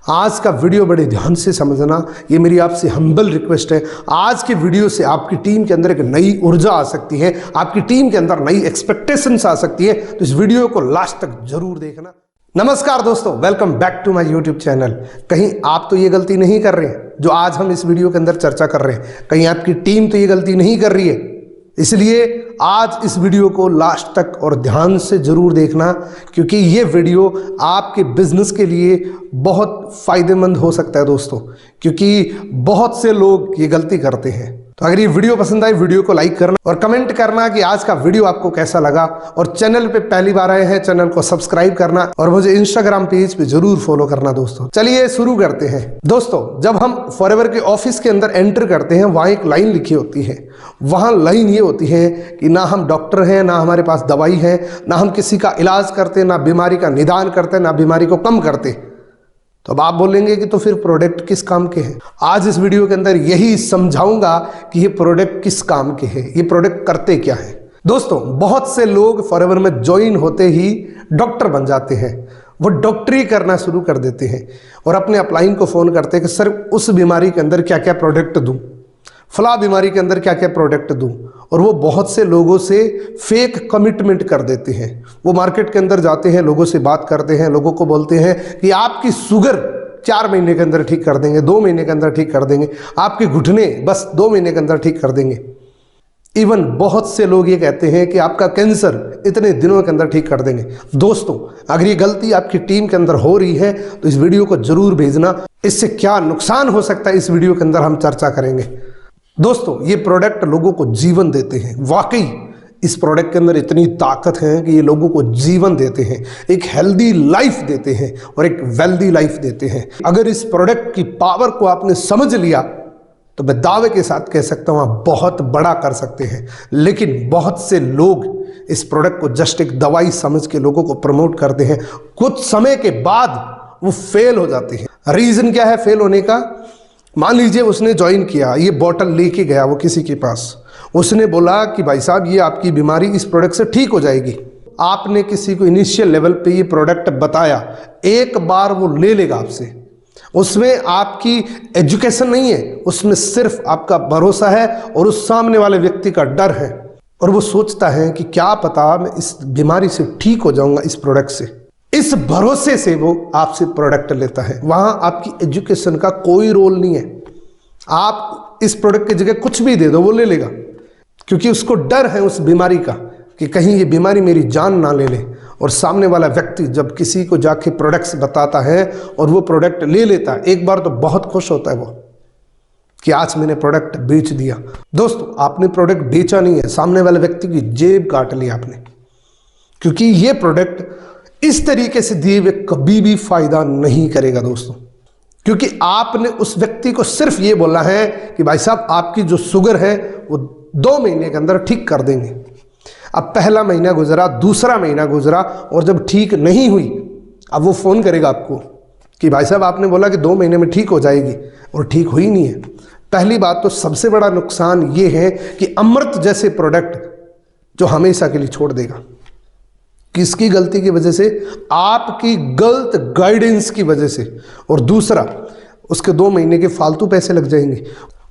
आज का वीडियो बड़े ध्यान से समझना, ये मेरी आपसे हम्बल रिक्वेस्ट है। आज के वीडियो से आपकी टीम के अंदर एक नई ऊर्जा आ सकती है, आपकी टीम के अंदर नई एक्सपेक्टेशंस आ सकती है, तो इस वीडियो को लास्ट तक जरूर देखना। नमस्कार दोस्तों, welcome back to my YouTube channel. कहीं आप तो ये गलती नहीं कर रहे हैं जो आज हम इस वीडियो के अंदर चर्चा कर रहे हैं, कहीं आपकी टीम तो ये गलती नहीं कर रही है। इसलिए आज इस वीडियो को लास्ट तक और ध्यान से जरूर देखना, क्योंकि ये वीडियो आपके बिजनेस के लिए बहुत फायदेमंद हो सकता है दोस्तों, क्योंकि बहुत से लोग ये गलती करते हैं। तो अगर ये वीडियो पसंद आए, वीडियो को लाइक करना और कमेंट करना कि आज का वीडियो आपको कैसा लगा, और चैनल पे पहली बार आए हैं चैनल को सब्सक्राइब करना और मुझे इंस्टाग्राम पेज पे जरूर फॉलो करना दोस्तों। चलिए शुरू करते हैं दोस्तों। जब हम फॉरएवर के ऑफिस के अंदर एंटर करते हैं, वहां एक लाइन लिखी होती है। वहां लाइन ये होती है कि ना हम डॉक्टर हैं, ना हमारे पास दवाई है, ना हम किसी का इलाज करते, ना बीमारी का निदान करते, ना बीमारी को कम करते। तो अब आप बोलेंगे कि तो फिर प्रोडक्ट किस काम के हैं। आज इस वीडियो के अंदर यही समझाऊंगा कि ये प्रोडक्ट किस काम के हैं, ये प्रोडक्ट करते क्या है। दोस्तों, बहुत से लोग फॉरएवर में ज्वाइन होते ही डॉक्टर बन जाते हैं, वो डॉक्टरी करना शुरू कर देते हैं और अपने अपलाइन को फ़ोन करते हैं कि सर उस बीमारी के अंदर क्या क्या प्रोडक्ट दूँ, फला बीमारी के अंदर क्या क्या प्रोडक्ट दूं। और वो बहुत से लोगों से फेक कमिटमेंट कर देते हैं। वो मार्केट के अंदर जाते हैं, लोगों से बात करते हैं, लोगों को बोलते हैं कि आपकी शुगर 4 महीने के अंदर ठीक कर देंगे, 2 महीने के अंदर ठीक कर देंगे, आपके घुटने बस 2 महीने के अंदर ठीक कर देंगे। इवन बहुत से लोग ये कहते हैं कि आपका कैंसर इतने दिनों के अंदर ठीक कर देंगे। दोस्तों, अगर ये गलती आपकी टीम के अंदर हो रही है तो इस वीडियो को जरूर भेजना। इससे क्या नुकसान हो सकता है इस वीडियो के अंदर हम चर्चा करेंगे। दोस्तों, ये प्रोडक्ट लोगों को जीवन देते हैं। वाकई इस प्रोडक्ट के अंदर इतनी ताकत है कि ये लोगों को जीवन देते हैं, एक हेल्दी लाइफ देते हैं और एक वेल्दी लाइफ देते हैं। अगर इस प्रोडक्ट की पावर को आपने समझ लिया तो मैं दावे के साथ कह सकता हूँ आप बहुत बड़ा कर सकते हैं। लेकिन बहुत से लोग इस प्रोडक्ट को जस्ट एक दवाई समझ के लोगों को प्रमोट करते हैं। कुछ समय के बाद वो फेल हो जाते हैं। रीजन क्या है फेल होने का? मान लीजिए उसने ज्वाइन किया, ये बॉटल लेके गया वो किसी के पास, उसने बोला कि भाई साहब ये आपकी बीमारी इस प्रोडक्ट से ठीक हो जाएगी। आपने किसी को इनिशियल लेवल पे ये प्रोडक्ट बताया, एक बार वो ले लेगा आपसे। उसमें आपकी एजुकेशन नहीं है, उसमें सिर्फ आपका भरोसा है और उस सामने वाले व्यक्ति का डर है। और वो सोचता है कि क्या पता मैं इस बीमारी से ठीक हो जाऊंगा इस प्रोडक्ट से। इस भरोसे से वो आपसे प्रोडक्ट लेता है। वहां आपकी एजुकेशन का कोई रोल नहीं है। आप इस प्रोडक्ट की जगह कुछ भी दे दो, वो ले लेगा, क्योंकि उसको डर है उस बीमारी का कि कहीं ये बीमारी मेरी जान ना ले ले। और सामने वाला व्यक्ति जब किसी को जाके प्रोडक्ट्स बताता है और वो प्रोडक्ट ले लेता है, एक बार तो बहुत खुश होता है वो कि आज मैंने प्रोडक्ट बेच दिया। दोस्तों, आपने प्रोडक्ट बेचा नहीं है, सामने वाले व्यक्ति की जेब काट ली आपने, क्योंकि ये प्रोडक्ट इस तरीके से दिए हुए कभी भी फायदा नहीं करेगा दोस्तों। क्योंकि आपने उस व्यक्ति को सिर्फ ये बोला है कि भाई साहब आपकी जो शुगर है वो 2 महीने के अंदर ठीक कर देंगे। अब पहला महीना गुजरा, दूसरा महीना गुजरा, और जब ठीक नहीं हुई, अब वो फोन करेगा आपको कि भाई साहब आपने बोला कि 2 महीने में ठीक हो जाएगी, और ठीक हुई नहीं है। पहली बात तो सबसे बड़ा नुकसान ये है कि अमृत जैसे प्रोडक्ट जो हमेशा के लिए छोड़ देगा। किसकी गलती की वजह से? आपकी गलत गाइडेंस की वजह से। और दूसरा, उसके 2 महीने के फालतू पैसे लग जाएंगे।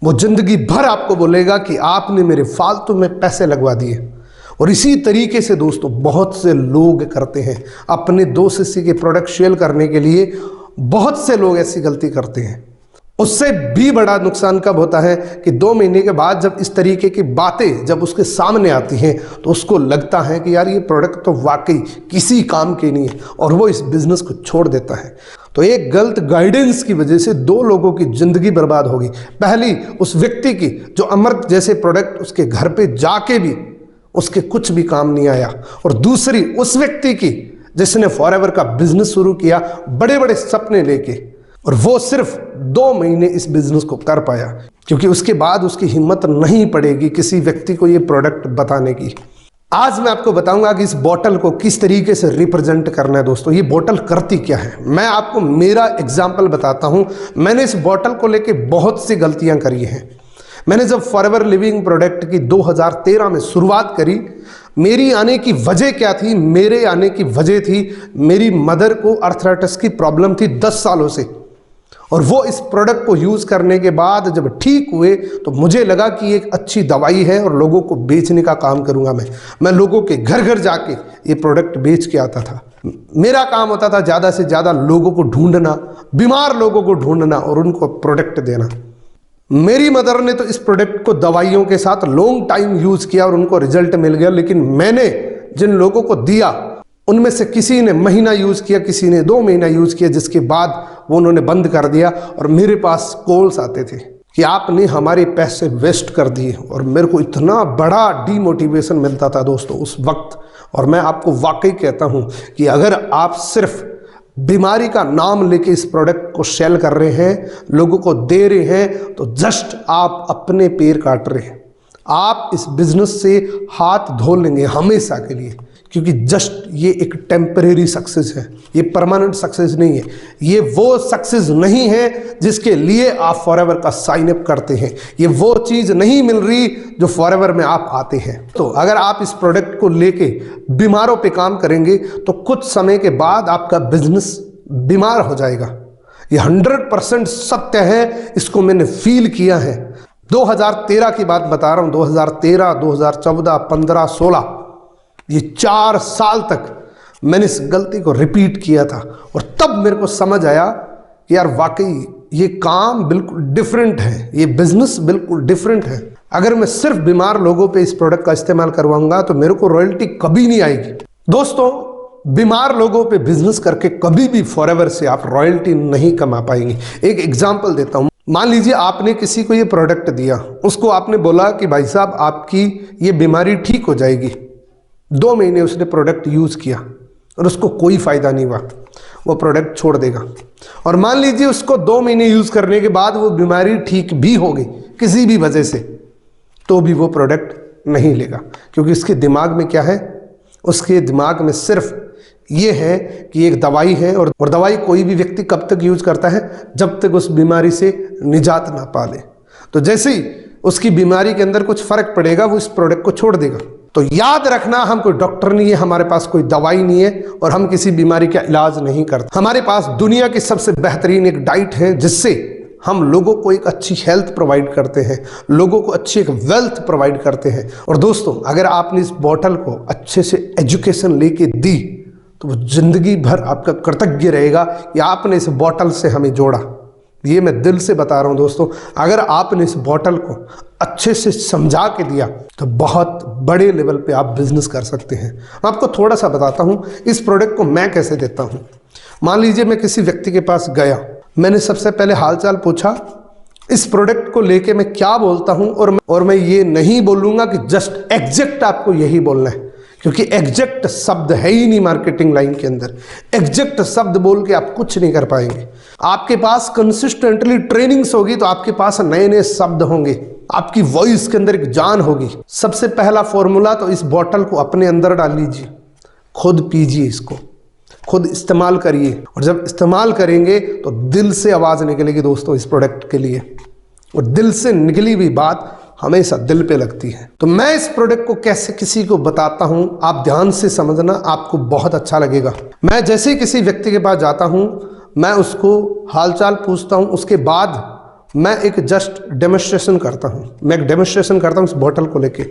वो जिंदगी भर आपको बोलेगा कि आपने मेरे फालतू में पैसे लगवा दिए। और इसी तरीके से दोस्तों बहुत से लोग करते हैं। अपने 2 शिष्य के प्रोडक्ट सेल करने के लिए बहुत से लोग ऐसी गलती करते हैं। उससे भी बड़ा नुकसान कब होता है कि 2 महीने के बाद जब इस तरीके की बातें जब उसके सामने आती हैं तो उसको लगता है कि यार ये प्रोडक्ट तो वाकई किसी काम के नहीं है, और वो इस बिजनेस को छोड़ देता है। तो एक गलत गाइडेंस की वजह से 2 लोगों की जिंदगी बर्बाद होगी। पहली उस व्यक्ति की जो अमृत जैसे प्रोडक्ट उसके घर पे जाके भी उसके कुछ भी काम नहीं आया, और दूसरी उस व्यक्ति की जिसने फॉरएवर का बिजनेस शुरू किया बड़े बड़े सपने लेके, और वो सिर्फ 2 महीने इस बिजनेस को कर पाया, क्योंकि उसके बाद उसकी हिम्मत नहीं पड़ेगी किसी व्यक्ति को ये प्रोडक्ट बताने की। आज मैं आपको बताऊंगा कि इस बोतल को किस तरीके से रिप्रेजेंट करना है। दोस्तों, ये बोतल करती क्या है, मैं आपको मेरा एग्जाम्पल बताता हूं। मैंने इस बोतल को लेके बहुत सी गलतियां करी हैं। मैंने जब फॉरएवर लिविंग प्रोडक्ट की 2013 में शुरुआत करी, मेरी आने की वजह क्या थी? मेरे आने की वजह थी मेरी मदर को अर्थराइटिस की प्रॉब्लम थी 10 सालों से। और वो इस प्रोडक्ट को यूज़ करने के बाद जब ठीक हुए तो मुझे लगा कि एक अच्छी दवाई है और लोगों को बेचने का काम करूँगा। मैं लोगों के घर घर जाके ये प्रोडक्ट बेच के आता था। मेरा काम होता था ज़्यादा से ज़्यादा लोगों को ढूंढना, बीमार लोगों को ढूंढना और उनको प्रोडक्ट देना। मेरी मदर ने तो इस प्रोडक्ट को दवाइयों के साथ लॉन्ग टाइम यूज़ किया और उनको रिजल्ट मिल गया, लेकिन मैंने जिन लोगों को दिया उनमें से किसी ने महीना यूज़ किया, किसी ने 2 महीना यूज़ किया, जिसके बाद वो उन्होंने बंद कर दिया। और मेरे पास कॉल्स आते थे कि आपने हमारे पैसे वेस्ट कर दिए, और मेरे को इतना बड़ा डीमोटिवेशन मिलता था दोस्तों उस वक्त। और मैं आपको वाकई कहता हूँ कि अगर आप सिर्फ बीमारी का नाम लेके इस प्रोडक्ट को सेल कर रहे हैं, लोगों को दे रहे हैं, तो जस्ट आप अपने पैर काट रहे हैं। आप इस बिजनेस से हाथ धो लेंगे हमेशा के लिए, क्योंकि जस्ट ये एक टेम्परेरी सक्सेस है, ये परमानेंट सक्सेस नहीं है। ये वो सक्सेस नहीं है जिसके लिए आप फॉरएवर का साइन अप करते हैं। ये वो चीज़ नहीं मिल रही जो फॉरएवर में आप आते हैं। तो अगर आप इस प्रोडक्ट को लेके बीमारों पे काम करेंगे तो कुछ समय के बाद आपका बिजनेस बीमार हो जाएगा। ये 100% सत्य है, इसको मैंने फील किया है। 2013 की बात बता रहा हूँ, 2013, 2014, 15, 16 ये 4 साल तक मैंने इस गलती को रिपीट किया था। और तब मेरे को समझ आया कि यार वाकई ये काम बिल्कुल डिफरेंट है, ये बिजनेस बिल्कुल डिफरेंट है। अगर मैं सिर्फ बीमार लोगों पे इस प्रोडक्ट का इस्तेमाल करवाऊंगा तो मेरे को रॉयल्टी कभी नहीं आएगी। दोस्तों, बीमार लोगों पे बिजनेस करके कभी भी फॉरएवर से आप रॉयल्टी नहीं कमा पाएंगे। एक एग्जाम्पल देता हूँ। मान लीजिए आपने किसी को ये प्रोडक्ट दिया, उसको आपने बोला कि भाई साहब आपकी ये बीमारी ठीक हो जाएगी। 2 महीने उसने प्रोडक्ट यूज़ किया और उसको कोई फ़ायदा नहीं हुआ, वो प्रोडक्ट छोड़ देगा। और मान लीजिए उसको 2 महीने यूज़ करने के बाद वो बीमारी ठीक भी हो गई किसी भी वजह से, तो भी वो प्रोडक्ट नहीं लेगा, क्योंकि उसके दिमाग में क्या है, उसके दिमाग में सिर्फ ये है कि एक दवाई है और दवाई कोई भी व्यक्ति कब तक यूज़ करता है, जब तक उस बीमारी से निजात ना पा ले। तो जैसे ही उसकी बीमारी के अंदर कुछ फ़र्क पड़ेगा वो इस प्रोडक्ट को छोड़ देगा। तो याद रखना, हम कोई डॉक्टर नहीं है, हमारे पास कोई दवाई नहीं है और हम किसी बीमारी का इलाज नहीं करते। हमारे पास दुनिया की सबसे बेहतरीन एक डाइट है जिससे हम लोगों को एक अच्छी हेल्थ प्रोवाइड करते हैं, लोगों को अच्छी एक वेल्थ प्रोवाइड करते हैं। और दोस्तों, अगर आपने इस बॉटल को अच्छे से एजुकेशन लेके दी तो वो जिंदगी भर आपका कृतज्ञ रहेगा कि आपने इस बॉटल से हमें जोड़ा। ये मैं दिल से बता रहा हूँ दोस्तों, अगर आपने इस बॉटल को अच्छे से समझा के दिया तो बहुत बड़े लेवल पे आप बिजनेस कर सकते हैं। मैं आपको थोड़ा सा बताता हूँ इस प्रोडक्ट को मैं कैसे देता हूँ। मान लीजिए मैं किसी व्यक्ति के पास गया, मैंने सबसे पहले हालचाल पूछा, इस प्रोडक्ट को लेके मैं क्या बोलता हूँ, और मैं ये नहीं बोलूँगा कि जस्ट एग्जैक्ट आपको यही बोलना है, क्योंकि एग्जैक्ट शब्द है ही नहीं मार्केटिंग लाइन के अंदर। एग्जैक्ट शब्द बोल के आप कुछ नहीं कर पाएंगे। आपके पास कंसिस्टेंटली ट्रेनिंग्स होगी तो आपके पास नए नए शब्द होंगे, आपकी वॉइस के अंदर एक जान होगी। सबसे पहला फॉर्मूला तो इस बॉटल को अपने अंदर डाल लीजिए, खुद पीजिए, इसको खुद इस्तेमाल करिए, और जब इस्तेमाल करेंगे तो दिल से आवाज़ निकलेगी दोस्तों इस प्रोडक्ट के लिए, और दिल से निकली हुई बात हमेशा दिल पे लगती है। तो मैं इस प्रोडक्ट को कैसे किसी को बताता हूं, आप ध्यान से समझना, आपको बहुत अच्छा लगेगा। मैं जैसे ही किसी व्यक्ति के पास जाता हूं, मैं उसको हालचाल पूछता हूं, उसके बाद मैं एक जस्ट डेमोन्स्ट्रेशन करता हूं। मैं एक डेमोन्स्ट्रेशन करता हूं इस बॉटल को लेके।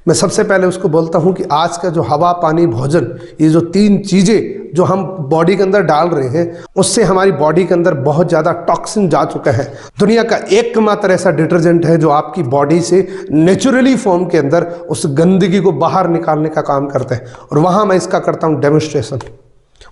मैं सबसे पहले उसको बोलता हूं कि आज का जो हवा, पानी, भोजन, ये जो 3 चीज़ें जो हम बॉडी के अंदर डाल रहे हैं, उससे हमारी बॉडी के अंदर बहुत ज़्यादा टॉक्सिन जा चुका है। दुनिया का एकमात्र ऐसा डिटर्जेंट है जो आपकी बॉडी से नेचुरली फॉर्म के अंदर उस गंदगी को बाहर निकालने का काम करता है, और वहाँ मैं इसका करता हूँ डेमोन्स्ट्रेशन।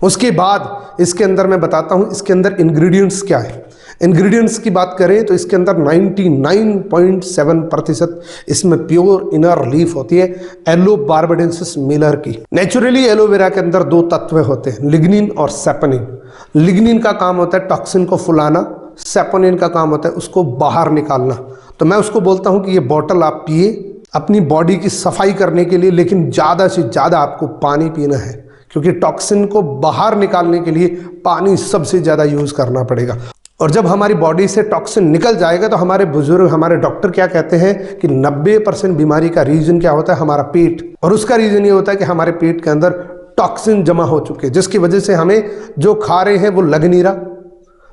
उसके बाद इसके अंदर मैं बताता हूँ इसके अंदर इंग्रेडिएंट्स क्या है। इंग्रेडिएंट्स की बात करें तो इसके अंदर 99.7% इसमें प्योर इनर लीफ होती है एलो बार्बाडेंसिस मिलर की। नेचुरली एलोवेरा के अंदर 2 तत्व होते हैं, लिग्निन और सैपोनिन। लिग्निन का काम होता है टॉक्सिन को फुलाना, सैपोनिन का काम होता है उसको बाहर निकालना। तो मैं उसको बोलता हूँ कि ये बॉटल आप पिए अपनी बॉडी की सफाई करने के लिए, लेकिन ज़्यादा से ज़्यादा आपको पानी पीना है, क्योंकि टॉक्सिन को बाहर निकालने के लिए पानी सबसे ज़्यादा यूज़ करना पड़ेगा। और जब हमारी बॉडी से टॉक्सिन निकल जाएगा तो हमारे बुजुर्ग, हमारे डॉक्टर क्या कहते हैं कि 90% बीमारी का रीजन क्या होता है, हमारा पेट। और उसका रीजन ये होता है कि हमारे पेट के अंदर टॉक्सिन जमा हो चुके हैं, जिसकी वजह से हमें जो खा रहे हैं वो लग नहीं रहा,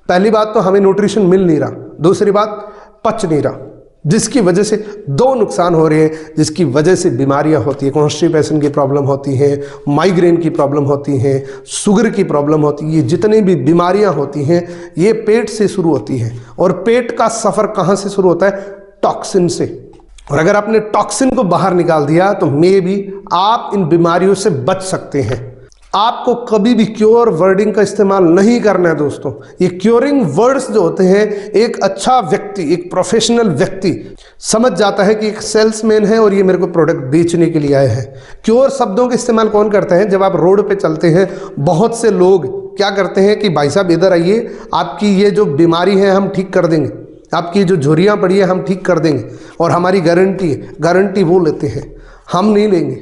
पहली बात तो हमें न्यूट्रिशन मिल नहीं रहा, दूसरी बात पच नहीं रहा, जिसकी वजह से दो नुकसान हो रहे हैं, जिसकी वजह से बीमारियां होती है, कॉन्स्टिपेशन की प्रॉब्लम होती है, माइग्रेन की प्रॉब्लम होती है, शुगर की प्रॉब्लम होती है। ये जितनी भी बीमारियां होती हैं ये पेट से शुरू होती हैं। और पेट का सफ़र कहाँ से शुरू होता है? टॉक्सिन से। और अगर आपने टॉक्सिन को बाहर निकाल दिया तो मे भी आप इन बीमारियों से बच सकते हैं। आपको कभी भी क्योर वर्डिंग का इस्तेमाल नहीं करना है दोस्तों। ये क्योरिंग वर्ड्स जो होते हैं, एक अच्छा व्यक्ति, एक प्रोफेशनल व्यक्ति समझ जाता है कि एक सेल्समैन है और ये मेरे को प्रोडक्ट बेचने के लिए आए हैं। क्योर शब्दों का इस्तेमाल कौन करता है? जब आप रोड पे चलते हैं, बहुत से लोग क्या करते हैं कि भाई साहब इधर आइए, आपकी ये जो बीमारी है हम ठीक कर देंगे, आपकी जो झुर्रियाँ पड़ी है हम ठीक कर देंगे और हमारी गारंटी है। गारंटी वो लेते हैं, हम नहीं लेंगे,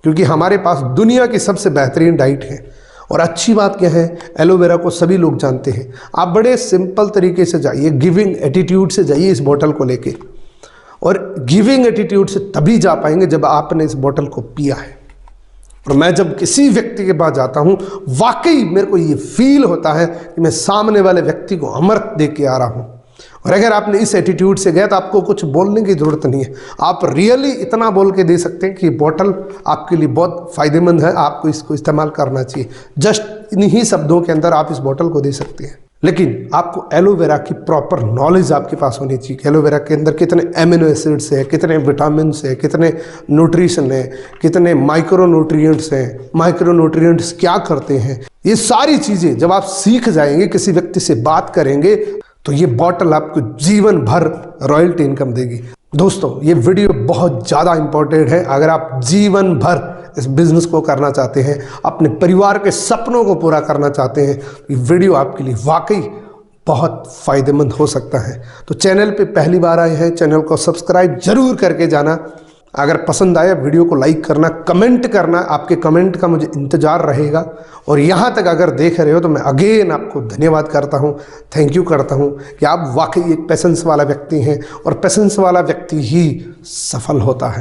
क्योंकि हमारे पास दुनिया की सबसे बेहतरीन डाइट है। और अच्छी बात क्या है, एलोवेरा को सभी लोग जानते हैं। आप बड़े सिंपल तरीके से जाइए, गिविंग एटीट्यूड से जाइए इस बोतल को लेके, और गिविंग एटीट्यूड से तभी जा पाएंगे जब आपने इस बोतल को पिया है। और मैं जब किसी व्यक्ति के पास जाता हूँ, वाकई मेरे को ये फील होता है कि मैं सामने वाले व्यक्ति को अमृत दे के आ रहा हूँ। और अगर आपने इस एटीट्यूड से गए तो आपको कुछ बोलने की ज़रूरत नहीं है, आप रियली इतना बोल के दे सकते हैं कि बोतल आपके लिए बहुत फ़ायदेमंद है, आपको इसको इस्तेमाल करना चाहिए। जस्ट इन्हीं शब्दों के अंदर आप इस बोतल को दे सकते हैं। लेकिन आपको एलोवेरा की प्रॉपर नॉलेज आपके पास होनी चाहिए कि एलोवेरा के अंदर कितने एमिनो एसिड्स हैं, कितने विटामिन हैं, कितने न्यूट्रिशन है, कितने माइक्रो न्यूट्रिएंट्स हैं, माइक्रो न्यूट्रिएंट्स क्या करते हैं। ये सारी चीज़ें जब आप सीख जाएंगे, किसी व्यक्ति से बात करेंगे, तो ये बॉटल आपको जीवन भर रॉयल्टी इनकम देगी। दोस्तों ये वीडियो बहुत ज़्यादा इंपॉर्टेंट है। अगर आप जीवन भर इस बिज़नेस को करना चाहते हैं, अपने परिवार के सपनों को पूरा करना चाहते हैं, ये वीडियो आपके लिए वाकई बहुत फ़ायदेमंद हो सकता है। तो चैनल पे पहली बार आए हैं, चैनल को सब्सक्राइब जरूर करके जाना। अगर पसंद आया वीडियो को लाइक करना, कमेंट करना, आपके कमेंट का मुझे इंतज़ार रहेगा। और यहाँ तक अगर देख रहे हो तो मैं अगेन आपको धन्यवाद करता हूँ, थैंक यू करता हूँ कि आप वाकई एक पेशेंस वाला व्यक्ति हैं, और पेशेंस वाला व्यक्ति ही सफल होता है।